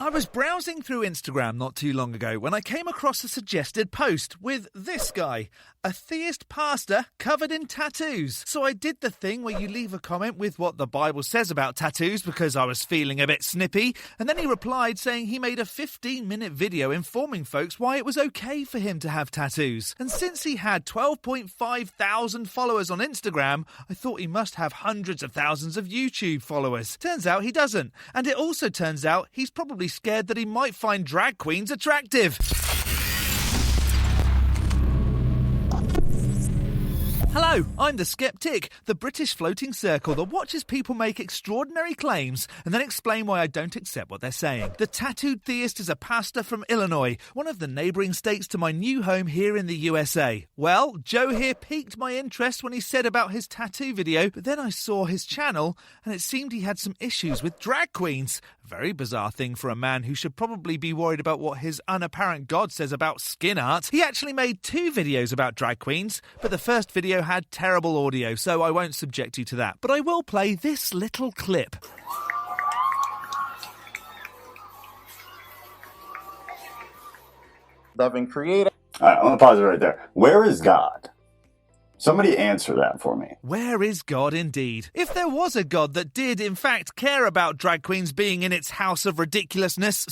I was browsing through Instagram not too long ago when I came across a suggested post with this guy, a theist pastor covered in tattoos. So I did the thing where you leave a comment with what the Bible says about tattoos because I was feeling a bit snippy, and then he replied saying he made a 15-minute video informing folks why it was okay for him to have tattoos. And since he had 12.5 thousand followers on Instagram, I thought he must have hundreds of thousands of YouTube followers. Turns out he doesn't. And it also turns out he's probably scared that he might find drag queens attractive. Hello, I'm the Skeptick, the British floating circle that watches people make extraordinary claims and then explain why I don't accept what they're saying. The tattooed theist is a pastor from Illinois, one of the neighbouring states to my new home here in the USA. Well, Joe here piqued my interest when he said about his tattoo video, but then I saw his channel and it seemed he had some issues with drag queens. A very bizarre thing for a man who should probably be worried about what his unapparent God says about skin art. He actually made 2 videos about drag queens, but the first video had terrible audio, so I won't subject you to that. But I will play this little clip. Loving creator. All right, I'm going to pause it right there. Where is God? Somebody answer that for me. Where is God indeed? If there was a God that did, in fact, care about drag queens being in its house of ridiculousness,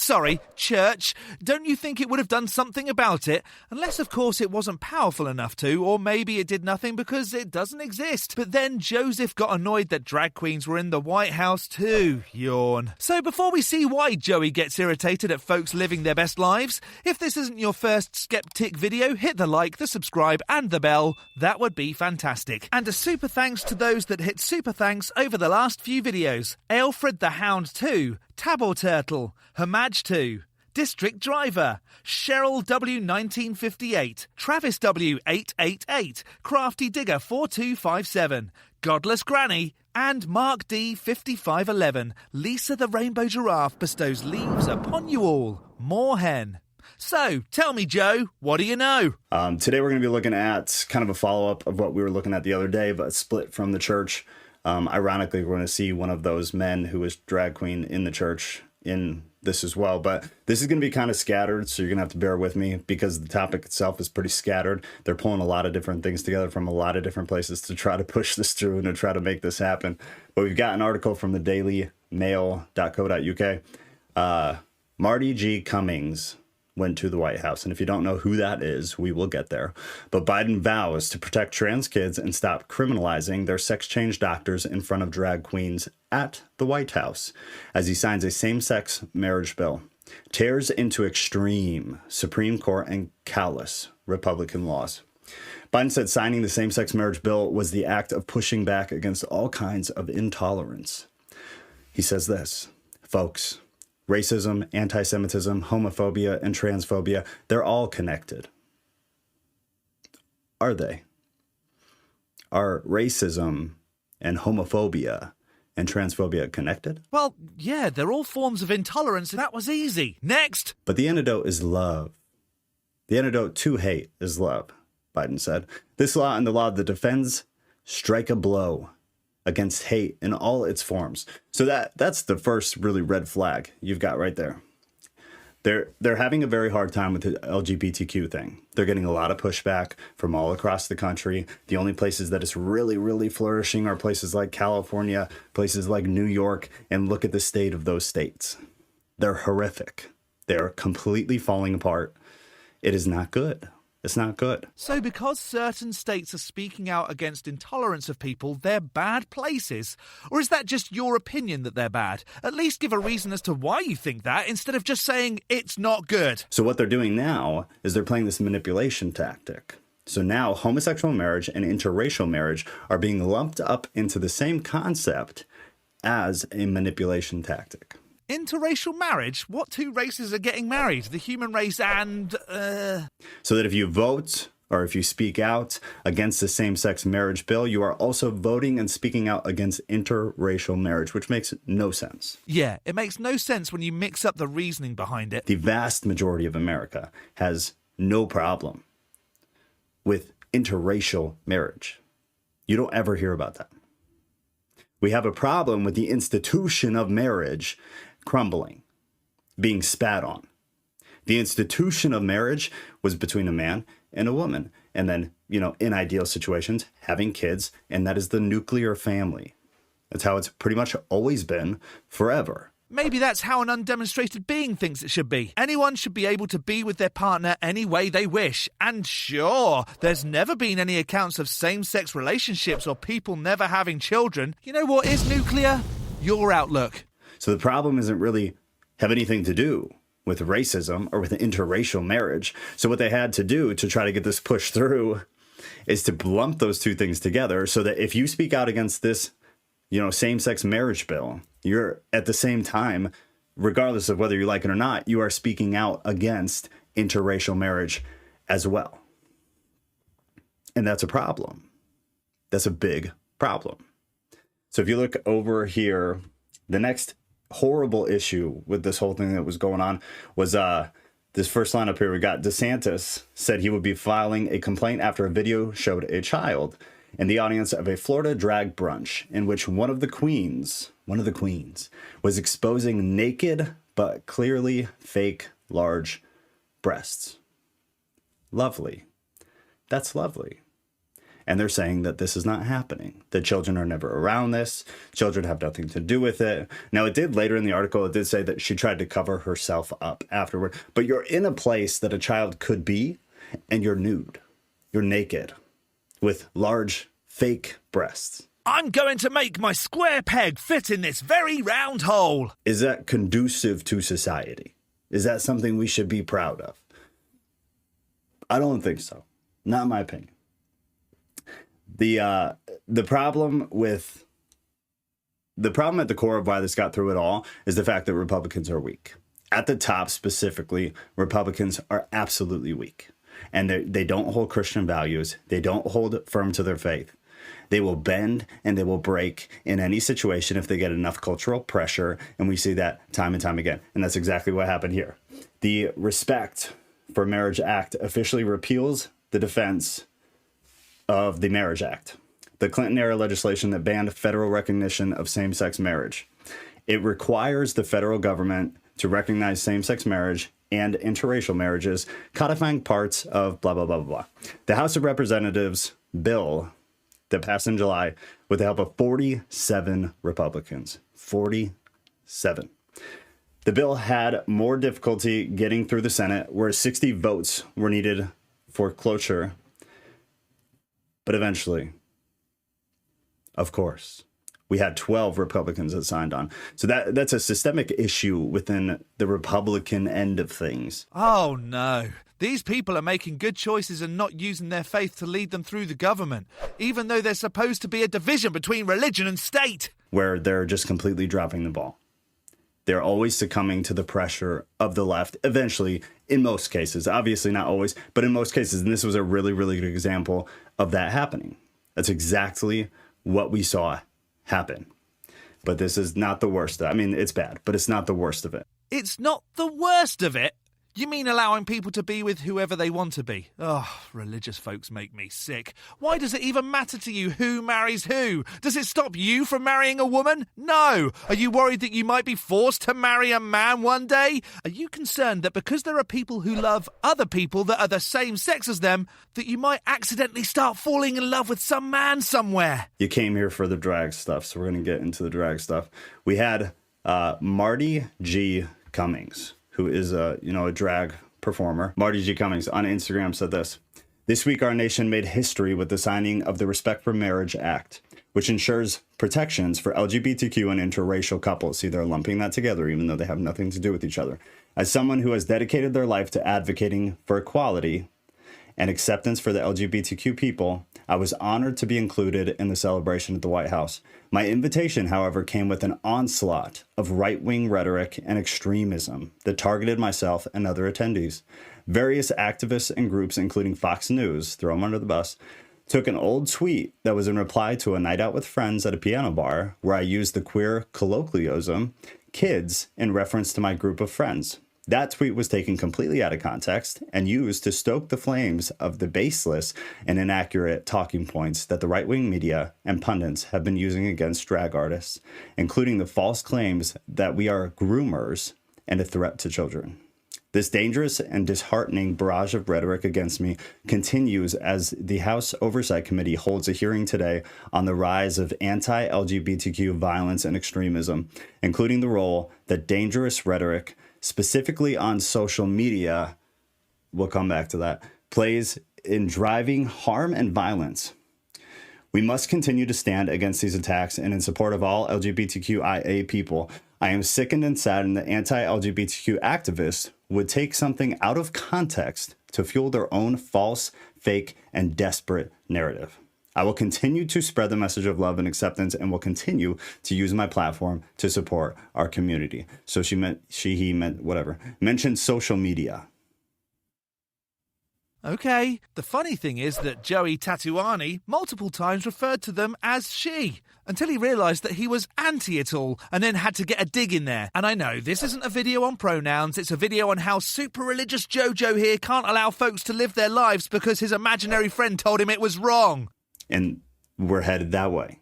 church, don't you think it would have done something about it? Unless, of course, it wasn't powerful enough to, or maybe it did nothing because it doesn't exist. But then Joseph got annoyed that drag queens were in the White House too. Yawn. So before we see why Joey gets irritated at folks living their best lives, if this isn't your first Skeptic video, hit the like, the subscribe, and the bell. That would be fantastic. And a super thanks to those that hit super thanks over the last few videos. Alfred the Hound 2, Tabor Turtle, Hamaj 2, District Driver, Cheryl W 1958, Travis W 888, Crafty Digger 4257, Godless Granny, and Mark D 5511. Lisa the Rainbow Giraffe bestows leaves upon you all. More hen. So, tell me, Joe, what do you know? Today we're going to be looking at kind of a follow-up of what we were looking at the other day, but split from the church. Ironically, we're going to see one of those men who was drag queen in the church in this as well. But this is going to be kind of scattered, so you're going to have to bear with me because the topic itself is pretty scattered. They're pulling a lot of different things together from a lot of different places to try to push this through and to try to make this happen. But we've got an article from the dailymail.co.uk. Marty G. Cummings went to the White House. And if you don't know who that is, we will get there. But Biden vows to protect trans kids and stop criminalizing their sex change doctors in front of drag queens at the White House as he signs a same-sex marriage bill. Tears into extreme Supreme Court and callous Republican laws. Biden said signing the same-sex marriage bill was the act of pushing back against all kinds of intolerance. He says this, folks, racism, anti-Semitism, homophobia, and transphobia, they're all connected. Are they? Are racism and homophobia and transphobia connected? Well, yeah, they're all forms of intolerance. That was easy. Next! But the antidote is love. The antidote to hate is love, Biden said. This law and the law that defends strike a blow against hate in all its forms. So that's the first really red flag you've got right there. They're having a very hard time with the LGBTQ thing. They're getting a lot of pushback from all across the country. The only places that it's really, really flourishing are places like California, places like New York, and look at the state of those states. They're horrific. They're completely falling apart. It is not good. It's not good. So because certain states are speaking out against intolerance of people, they're bad places? Or is that just your opinion that they're bad? At least give a reason as to why you think that, instead of just saying it's not good. So what they're doing now is they're playing this manipulation tactic. So now homosexual marriage and interracial marriage are being lumped up into the same concept as a manipulation tactic. Interracial marriage? What 2 races are getting married? The human race and, So that if you vote or if you speak out against the same-sex marriage bill, you are also voting and speaking out against interracial marriage, which makes no sense. Yeah, it makes no sense when you mix up the reasoning behind it. The vast majority of America has no problem with interracial marriage. You don't ever hear about that. We have a problem with the institution of marriage crumbling. being spat on. The institution of marriage was between a man and a woman. And then, in ideal situations, having kids, and that is the nuclear family. That's how it's pretty much always been forever. Maybe that's how an undemonstrated being thinks it should be. Anyone should be able to be with their partner any way they wish. And sure, there's never been any accounts of same-sex relationships or people never having children. You know what is nuclear? Your outlook. So the problem isn't really have anything to do with racism or with interracial marriage. So what they had to do to try to get this pushed through is to lump those two things together so that if you speak out against this, same-sex marriage bill, you're at the same time, regardless of whether you like it or not, you are speaking out against interracial marriage as well. And that's a problem. That's a big problem. So if you look over here, the next horrible issue with this whole thing that was going on was this first line up here. We got DeSantis said he would be filing a complaint after a video showed a child in the audience of a Florida drag brunch in which one of the queens was exposing naked but clearly fake large breasts. Lovely. That's lovely. And they're saying that this is not happening. The children are never around this. Children have nothing to do with it. Now, it did later in the article, it did say that she tried to cover herself up afterward. But you're in a place that a child could be, and you're nude. You're naked with large fake breasts. I'm going to make my square peg fit in this very round hole. Is that conducive to society? Is that something we should be proud of? I don't think so. Not in my opinion. The problem at the core of why this got through it all is the fact that Republicans are weak. At the top specifically, Republicans are absolutely weak. And they don't hold Christian values. They don't hold firm to their faith. They will bend and they will break in any situation if they get enough cultural pressure. And we see that time and time again. And that's exactly what happened here. The Respect for Marriage Act officially repeals the defense of the Marriage Act, the Clinton-era legislation that banned federal recognition of same-sex marriage. It requires the federal government to recognize same-sex marriage and interracial marriages, codifying parts of blah, blah, blah, blah, blah. The House of Representatives bill that passed in July with the help of 47 Republicans. 47. The bill had more difficulty getting through the Senate, where 60 votes were needed for cloture. But eventually, of course, we had 12 Republicans that signed on. So that's a systemic issue within the Republican end of things. Oh, no. These people are making good choices and not using their faith to lead them through the government, even though there's supposed to be a division between religion and state. Where they're just completely dropping the ball. They're always succumbing to the pressure of the left, eventually, in most cases. Obviously not always, but in most cases. And this was a really, really good example of that happening. That's exactly what we saw happen. But this is not the worst. I mean, it's bad, but it's not the worst of it. It's not the worst of it? You mean allowing people to be with whoever they want to be? Oh, religious folks make me sick. Why does it even matter to you who marries who? Does it stop you from marrying a woman? No. Are you worried that you might be forced to marry a man one day? Are you concerned that because there are people who love other people that are the same sex as them, that you might accidentally start falling in love with some man somewhere? You came here for the drag stuff, so we're going to get into the drag stuff. We had Marty G. Cummings, who is a drag performer. Marty G. Cummings on Instagram said this: "This week our nation made history with the signing of the Respect for Marriage Act, which ensures protections for LGBTQ and interracial couples." See, they're lumping that together even though they have nothing to do with each other. "As someone who has dedicated their life to advocating for equality and acceptance for the LGBTQ people, I was honored to be included in the celebration at the White House. My invitation, however, came with an onslaught of right-wing rhetoric and extremism that targeted myself and other attendees. Various activists and groups, including Fox News, throw them under the bus, took an old tweet that was in reply to a night out with friends at a piano bar where I used the queer colloquialism, kids, in reference to my group of friends. That tweet was taken completely out of context and used to stoke the flames of the baseless and inaccurate talking points that the right-wing media and pundits have been using against drag artists, including the false claims that we are groomers and a threat to children. This dangerous and disheartening barrage of rhetoric against me continues as the House Oversight Committee holds a hearing today on the rise of anti-LGBTQ violence and extremism, including the role that dangerous rhetoric, specifically on social media, we'll come back to that, plays in driving harm and violence. We must continue to stand against these attacks and in support of all LGBTQIA people. I am sickened and saddened that anti-LGBTQ activists would take something out of context to fuel their own false, fake, and desperate narrative. I will continue to spread the message of love and acceptance and will continue to use my platform to support our community. So he meant whatever. Mentioned social media. Okay, the funny thing is that Joey Tatuani multiple times referred to them as she, until he realised that he was anti it all and then had to get a dig in there. And I know, this isn't a video on pronouns, it's a video on how super religious Jojo here can't allow folks to live their lives because his imaginary friend told him it was wrong. And we're headed that way.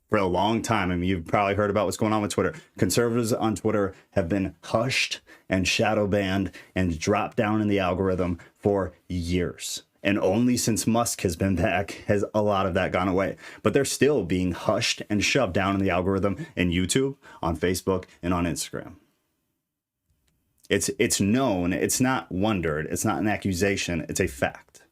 For a long time, I mean, you've probably heard about what's going on with Twitter. Conservatives on Twitter have been hushed and shadow banned and dropped down in the algorithm for years. And only since Musk has been back has a lot of that gone away. But they're still being hushed and shoved down in the algorithm in YouTube, on Facebook, and on Instagram. It's known, it's not wondered, it's not an accusation, it's a fact.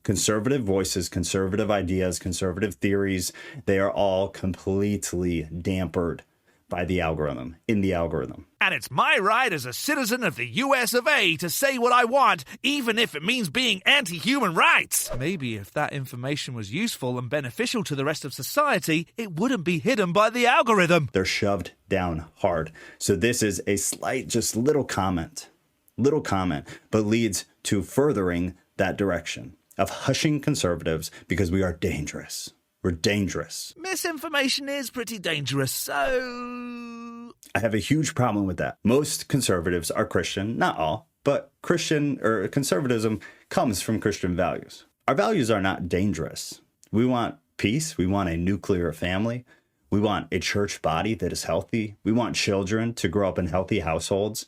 Conservative voices, conservative ideas, conservative theories, they are all completely dampered by the algorithm, in the algorithm. And it's my right as a citizen of the US of A to say what I want, even if it means being anti-human rights. Maybe if that information was useful and beneficial to the rest of society, it wouldn't be hidden by the algorithm. They're shoved down hard. So this is a slight, just little comment, but leads to furthering that direction of hushing conservatives because we are dangerous. We're dangerous. Misinformation is pretty dangerous, so I have a huge problem with that. Most conservatives are Christian, not all, but Christian or conservatism comes from Christian values. Our values are not dangerous. We want peace. We want a nuclear family. We want a church body that is healthy. We want children to grow up in healthy households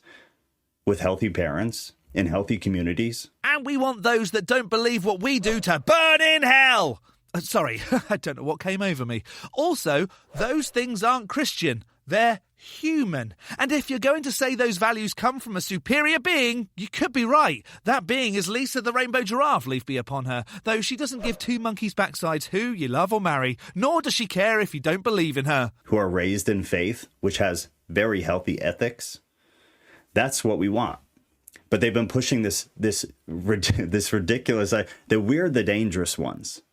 with healthy parents in healthy communities. And we want those that don't believe what we do to burn in hell. Sorry, I don't know what came over me. Also, those things aren't Christian. They're human. And if you're going to say those values come from a superior being, you could be right. That being is Lisa the rainbow giraffe, leave be upon her. Though she doesn't give two monkeys' backsides who you love or marry, nor does she care if you don't believe in her. Who are raised in faith, which has very healthy ethics. That's what we want. But they've been pushing this ridiculous, that we're the dangerous ones.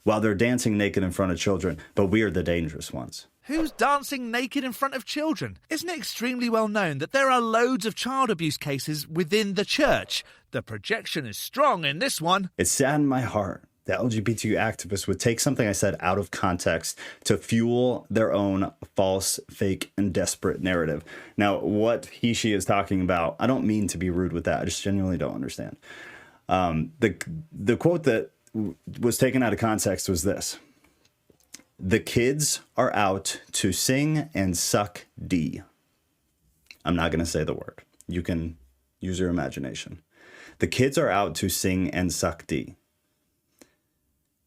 While they're dancing naked in front of children, but we're the dangerous ones. Who's dancing naked in front of children? Isn't it extremely well known that there are loads of child abuse cases within the church? The projection is strong in this one. It saddened my heart that LGBTQ activists would take something I said out of context to fuel their own false, fake, and desperate narrative. Now, what she is talking about, I don't mean to be rude with that. I just genuinely don't understand. The quote that was taken out of context was this: the kids are out to sing and suck D. I'm not going to say the word. You can use your imagination. The kids are out to sing and suck D.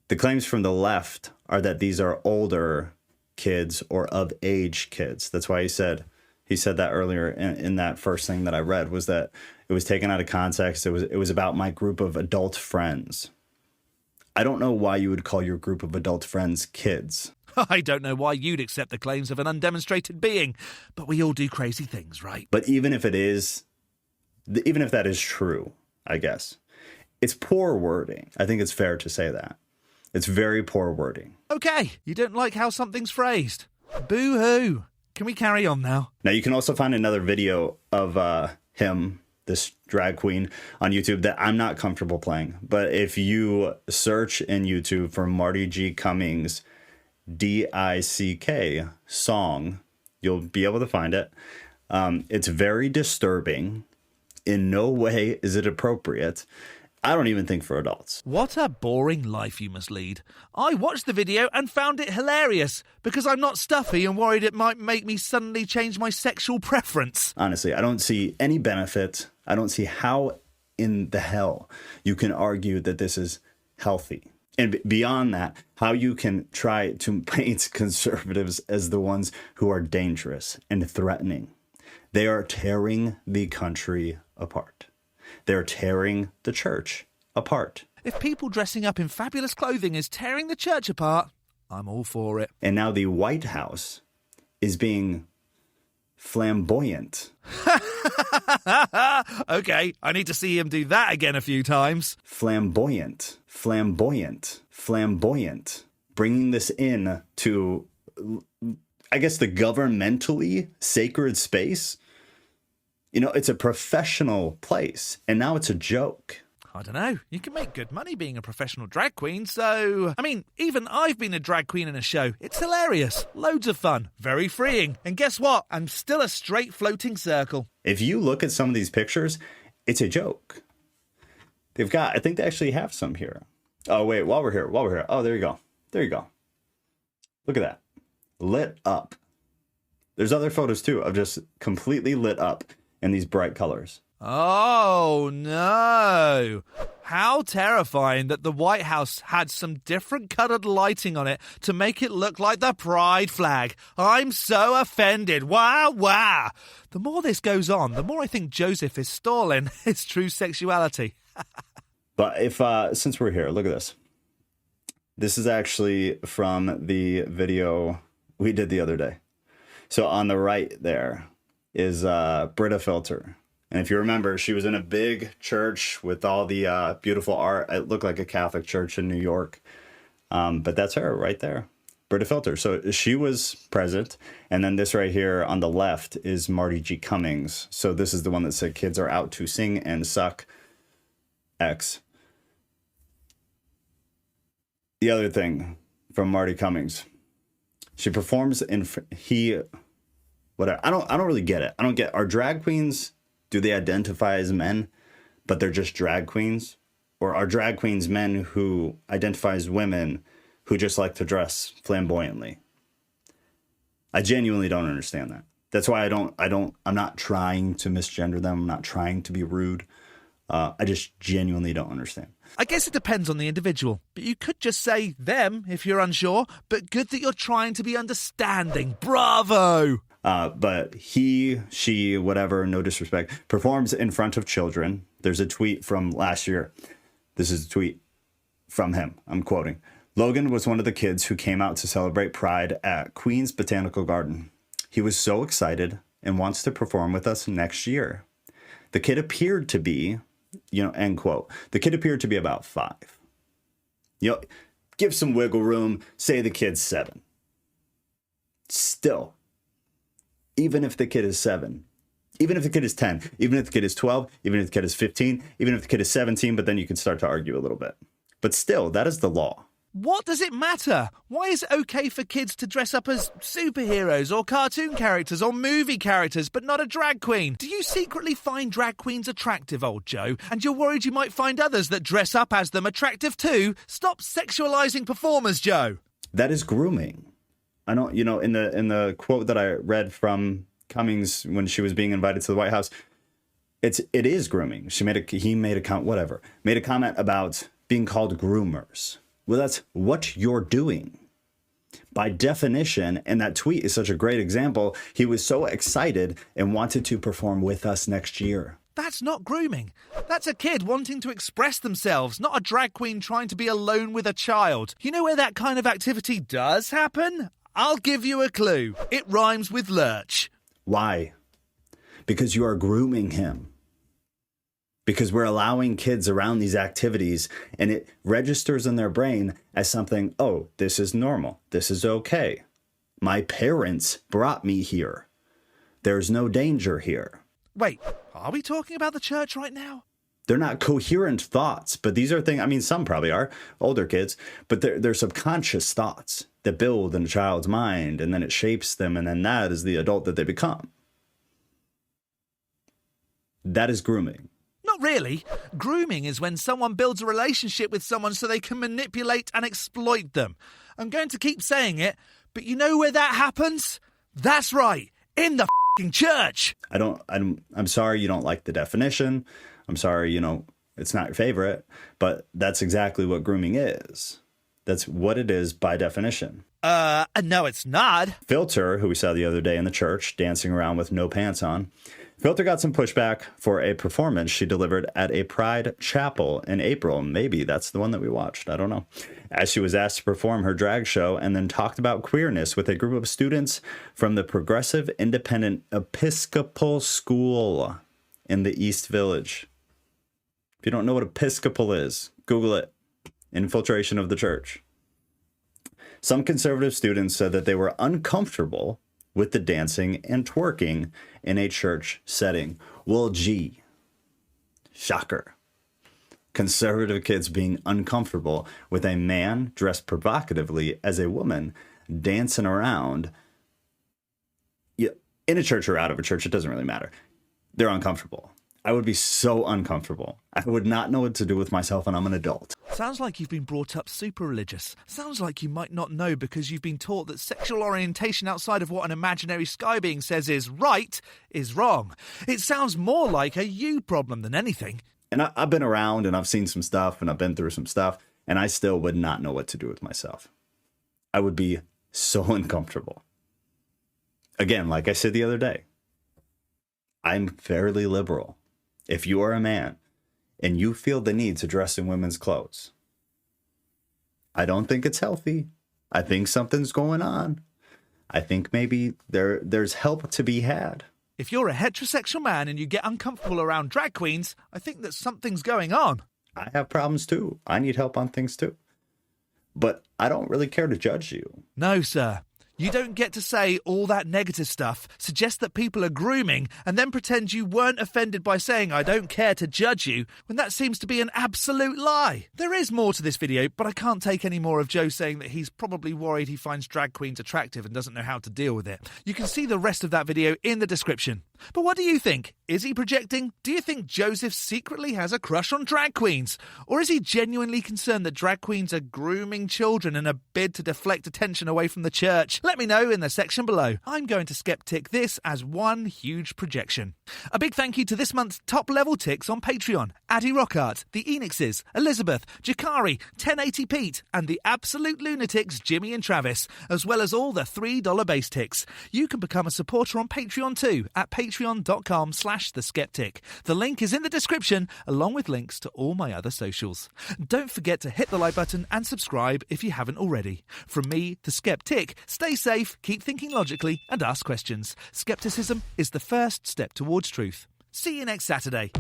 The claims from the left are that these are older kids or of age kids. That's why he said that earlier in that first thing that I read, was that it was taken out of context. It was about my group of adult friends. I don't know why you would call your group of adult friends kids. I don't know why you'd accept the claims of an undemonstrated being, but we all do crazy things, right? But even if that is true, I guess, it's poor wording. I think it's fair to say that. It's very poor wording. Okay, you don't like how something's phrased. Boo-hoo. Can we carry on now? Now, you can also find another video of this drag queen on YouTube that I'm not comfortable playing. But if you search in YouTube for Marty G. Cummings, DICK song, you'll be able to find it. It's very disturbing. In no way is it appropriate. I don't even think for adults. What a boring life you must lead. I watched the video and found it hilarious because I'm not stuffy and worried it might make me suddenly change my sexual preference. Honestly, I don't see any benefit. I don't see how in the hell you can argue that this is healthy. And beyond that, how you can try to paint conservatives as the ones who are dangerous and threatening. They are tearing the country apart. They're tearing the church apart. If people dressing up in fabulous clothing is tearing the church apart, I'm all for it. And now the White House is being flamboyant. Okay, I need to see him do that again a few times. Flamboyant, flamboyant, flamboyant. Bringing this in to, I guess, the governmentally sacred space. You know, it's a professional place, and now it's a joke. I don't know. You can make good money being a professional drag queen, so... I mean, even I've been a drag queen in a show. It's hilarious. Loads of fun. Very freeing. And guess what? I'm still a straight floating circle. If you look at some of these pictures, it's a joke. They've got... I think they actually have some here. Oh, wait. While we're here. Oh, there you go. There you go. Look at that. Lit up. There's other photos, too, of just completely lit up in these bright colors. Oh, no. How terrifying that the White House had some different coloured lighting on it to make it look like the pride flag. I'm so offended. Wow. The more this goes on, the more I think Joseph is stalling his true sexuality. But if, since we're here, look at this. This is actually from the video we did the other day. So on the right there is Brita Filter. And if you remember, she was in a big church with all the beautiful art. It looked like a Catholic church in New York. But that's her right there, Brita Filter. So she was present. And then this right here on the left is Marty G. Cummings. So this is the one that said kids are out to sing and suck X. The other thing from Marty Cummings, she performs in whatever. I don't really get it. I don't get, are drag queens, do they identify as men, but they're just drag queens? Or are drag queens men who identify as women who just like to dress flamboyantly? I genuinely don't understand that. That's why I'm not trying to misgender them. I'm not trying to be rude. I just genuinely don't understand. I guess it depends on the individual, but you could just say them if you're unsure, but good that you're trying to be understanding. Bravo! But he, she, whatever, no disrespect, performs in front of children. There's a tweet from last year. This is a tweet from him. I'm quoting. Logan was one of the kids who came out to celebrate Pride at Queen's Botanical Garden. He was so excited and wants to perform with us next year. The kid appeared to be, end quote. The kid appeared to be about 5. Give some wiggle room. Say the kid's 7. Still. Even if the kid is 7, even if the kid is 10, even if the kid is 12, even if the kid is 15, even if the kid is 17, but then you can start to argue a little bit. But still, that is the law. What does it matter? Why is it okay for kids to dress up as superheroes or cartoon characters or movie characters, but not a drag queen? Do you secretly find drag queens attractive, old Joe? And you're worried you might find others that dress up as them attractive too? Stop sexualizing performers, Joe. That is grooming. I don't, in the quote that I read from Cummings when she was being invited to the White House, it is grooming. He made a comment about being called groomers. Well, that's what you're doing. By definition, and that tweet is such a great example, he was so excited and wanted to perform with us next year. That's not grooming. That's a kid wanting to express themselves, not a drag queen trying to be alone with a child. You know where that kind of activity does happen? I'll give you a clue. It rhymes with lurch. Why? Because you are grooming him. Because we're allowing kids around these activities and it registers in their brain as something, oh, this is normal. This is okay. My parents brought me here. There's no danger here. Wait, are we talking about the church right now? They're not coherent thoughts, but these are things, some probably are, older kids, but they're subconscious thoughts that build in a child's mind, and then it shapes them, and then that is the adult that they become. That is grooming. Not really. Grooming is when someone builds a relationship with someone so they can manipulate and exploit them. I'm going to keep saying it, but you know where that happens? That's right, in the f***ing church. I'm sorry you don't like the definition. I'm sorry, it's not your favorite, but that's exactly what grooming is. That's what it is by definition. No, it's not. Filter, who we saw the other day in the church, dancing around with no pants on. Filter got some pushback for a performance she delivered at a Pride chapel in April. Maybe that's the one that we watched. I don't know. As she was asked to perform her drag show and then talked about queerness with a group of students from the Progressive Independent Episcopal School in the East Village. If you don't know what Episcopal is, Google it. Infiltration of the church. Some conservative students said that they were uncomfortable with the dancing and twerking in a church setting. Well, gee, shocker. Conservative kids being uncomfortable with a man dressed provocatively as a woman dancing around in a church or out of a church, it doesn't really matter. They're uncomfortable. I would be so uncomfortable. I would not know what to do with myself, and I'm an adult. Sounds like you've been brought up super religious. Sounds like you might not know because you've been taught that sexual orientation outside of what an imaginary sky being says is right is wrong. It sounds more like a you problem than anything. And I've been around and I've seen some stuff and I've been through some stuff, and I still would not know what to do with myself. I would be so uncomfortable. Again, like I said the other day, I'm fairly liberal. If you are a man and you feel the need to dress in women's clothes, I don't think it's healthy. I think something's going on. I think maybe there's help to be had. If you're a heterosexual man and you get uncomfortable around drag queens, I think that something's going on. I have problems too. I need help on things too. But I don't really care to judge you. No, sir. You don't get to say all that negative stuff, suggest that people are grooming, and then pretend you weren't offended by saying I don't care to judge you, when that seems to be an absolute lie. There is more to this video, but I can't take any more of Joe saying that he's probably worried he finds drag queens attractive and doesn't know how to deal with it. You can see the rest of that video in the description. But what do you think? Is he projecting? Do you think Joseph secretly has a crush on drag queens? Or is he genuinely concerned that drag queens are grooming children in a bid to deflect attention away from the church? Let me know in the section below. I'm going to skeptic this as one huge projection. A big thank you to this month's top level ticks on Patreon. Addy Rockart, the Enixes, Elizabeth, Jakari, 1080 Pete, and the Absolute Lunatics Jimmy and Travis, as well as all the $3 base ticks. You can become a supporter on Patreon too at patreon.com/theskeptic. The link is in the description, along with links to all my other socials. Don't forget to hit the like button and subscribe if you haven't already. From me, the Skeptic, stay safe, keep thinking logically, and ask questions. Skepticism is the first step towards truth. See you next Saturday.